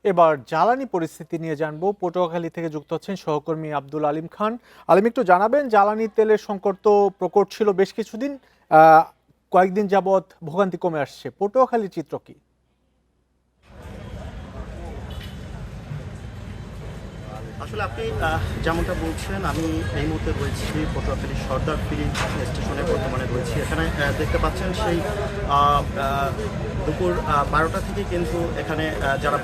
এবার জ্বালানি পরিস্থিতি নিয়ে জানবো। পটুয়াখালী থেকে যুক্ত হচ্ছেন সহকর্মী আব্দুল আলিম খান। আলিম, একটু জানাবেন, জ্বালানি তেলের সংকট তো প্রকট ছিল বেশ কিছুদিন, আহ, কয়েকদিন যাবৎ ভোগান্তি কমে আসছে। পটুয়াখালীর চিত্র কি? আসলে আপনি যেমনটা বলছেন, আমি এই মুহূর্তে রয়েছি পটুয়াখালী সর্দার ফিলিং স্টেশনে বর্তমানে রয়েছি। এখানে দেখতে পাচ্ছেন সেই দুপুর 12টা থেকে কিন্তু এখানে যারা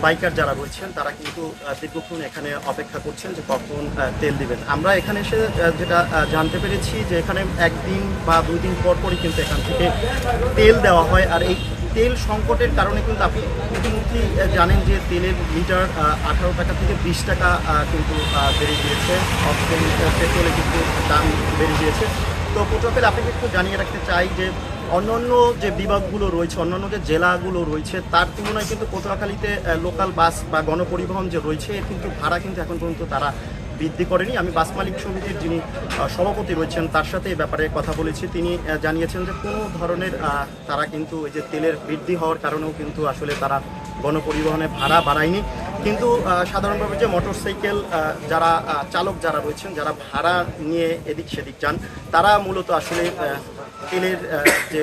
বাইকার যারা রয়েছেন তারা কিন্তু দীর্ঘক্ষণ এখানে অপেক্ষা করছেন যে কখন তেল দিবেন। আমরা এখানে এসে যেটা জানতে পেরেছি যে এখানে একদিন বা 2 দিন পর পরই কিন্তু এখান থেকে তেল দেওয়া হয়। আর এই তেল সংকটের কারণে কিন্তু আপনি ইতিমধ্যেই জানেন যে তেলের লিটার 18 টাকা থেকে 20 টাকা কিন্তু বেড়ে গিয়েছে। অক্সিজেন পেট্রোলে কিন্তু দাম বেড়ে গিয়েছে। তো পটুয়াখালী আপনাকে একটু জানিয়ে রাখতে চাই যে অন্যান্য যে বিভাগগুলো রয়েছে, অন্যান্য যে জেলাগুলো রয়েছে তার তুলনায় কিন্তু পটুয়াখালীতে লোকাল বাস বা গণপরিবহন যে রয়েছে কিন্তু ভাড়া কিন্তু এখন পর্যন্ত তারা বৃদ্ধি করেনি। আমি বাস মালিক সমিতির যিনি সভাপতি রয়েছেন তার সাথে এই ব্যাপারে কথা বলেছি। তিনি জানিয়েছেন যে কোনো ধরনের তারা কিন্তু এই যে তেলের বৃদ্ধি হওয়ার কারণেও কিন্তু আসলে তারা গণপরিবহনে ভাড়া বাড়ায়নি। কিন্তু সাধারণভাবে যে মোটরসাইকেল যারা চালক যারা রয়েছেন, যারা ভাড়া নিয়ে এদিক সেদিক যান, তারা মূলত আসলে তেলের যে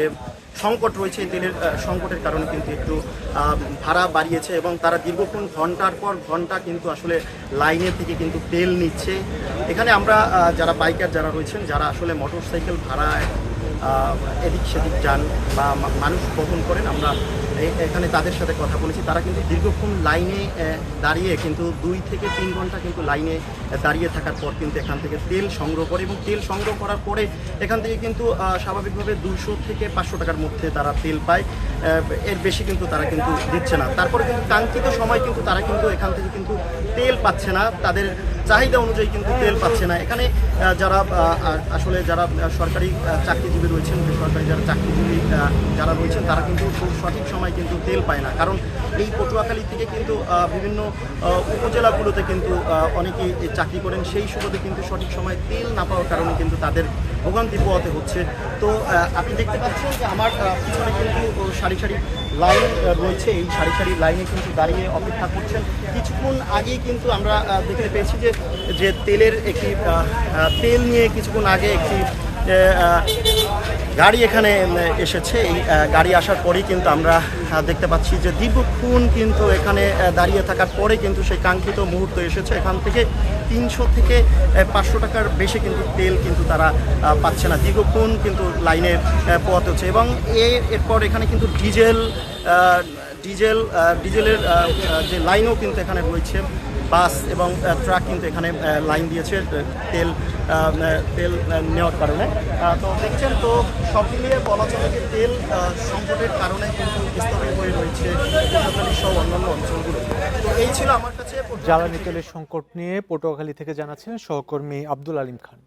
সংকট রয়েছে, তেলের সংকটের কারণে কিন্তু একটু ভাড়া বাড়িয়েছে এবং তারা দীর্ঘক্ষণ ঘন্টার পর ঘন্টা কিন্তু আসলে লাইনে থেকে কিন্তু তেল নিচ্ছে। এখানে আমরা যারা বাইকার যারা রয়েছেন, যারা আসলে মোটরসাইকেল ভাড়া এদিক সেদিক যান বা মানুষ বহন করেন, আমরা এখানে তাদের সাথে কথা বলেছি। তারা কিন্তু দীর্ঘক্ষণ লাইনে দাঁড়িয়ে কিন্তু 2 থেকে 3 ঘন্টা কিন্তু লাইনে দাঁড়িয়ে থাকার পর কিন্তু এখান থেকে তেল সংগ্রহ করে এবং তেল সংগ্রহ করার পরে এখান থেকে কিন্তু স্বাভাবিকভাবে 200 থেকে 500 টাকার মধ্যে তারা তেল পায়। এর বেশি কিন্তু তারা কিন্তু দিচ্ছে না। তারপরে কিন্তু কাঙ্ক্ষিত সময় কিন্তু তারা কিন্তু এখান থেকে কিন্তু তেল পাচ্ছে না, তাদের চাহিদা অনুযায়ী কিন্তু তেল পাচ্ছে না। এখানে যারা আসলে যারা সরকারি চাকরিজীবী রয়েছেন, বেসরকারি যারা চাকরিজীবী যারা রয়েছেন তারা কিন্তু খুব সঠিক সময় কিন্তু তেল পায় না। কারণ এই পটুয়াখালী থেকে কিন্তু বিভিন্ন উপজেলাগুলোতে কিন্তু অনেকেই চাকরি করেন, সেই সুবাদে কিন্তু সঠিক সময় তেল না পাওয়ার কারণে কিন্তু তাদের ভোগান্তি পোহাতে হচ্ছে। তো আপনি দেখতে পাচ্ছেন যে আমার পিছনে কিন্তু সারি সারি লাইন রয়েছে। এই সারি সারি লাইনে কিন্তু দাঁড়িয়ে অপেক্ষা করছেন। কিছুক্ষণ আগেই কিন্তু আমরা দেখতে পেয়েছি যে তেলের একটি তেল নিয়ে কিছুক্ষণ আগে একটি গাড়ি এখানে এসেছে। এই গাড়ি আসার পরেই কিন্তু আমরা দেখতে পাচ্ছি যে দীর্ঘক্ষণ কিন্তু এখানে দাঁড়িয়ে থাকার পরে কিন্তু সেই কাঙ্ক্ষিত মুহূর্ত এসেছে। এখান থেকে 300 থেকে 500 টাকার বেশি কিন্তু তেল কিন্তু তারা পাচ্ছে না। দীর্ঘক্ষণ কিন্তু লাইনে পোয়াতে হচ্ছে এবং এরপর এখানে কিন্তু ডিজেলের যে লাইনও কিন্তু এখানে রয়েছে। বাস এবং ট্রাক কিন্তু এখানে লাইন দিয়েছে তেল নেওয়ার কারণে। তো দেখছেন, তো সব মিলিয়ে বলা চলে যে তেল সংকটের কারণে কিন্তু স্থবির হয়ে রয়েছে পটুয়াখালী সহ অন্যান্য অঞ্চলগুলো। তো এই ছিল আমার কাছে জ্বালানি তেলের সংকট নিয়ে পটুয়াখালী থেকে জানাচ্ছেন সহকর্মী আব্দুল আলিম খান।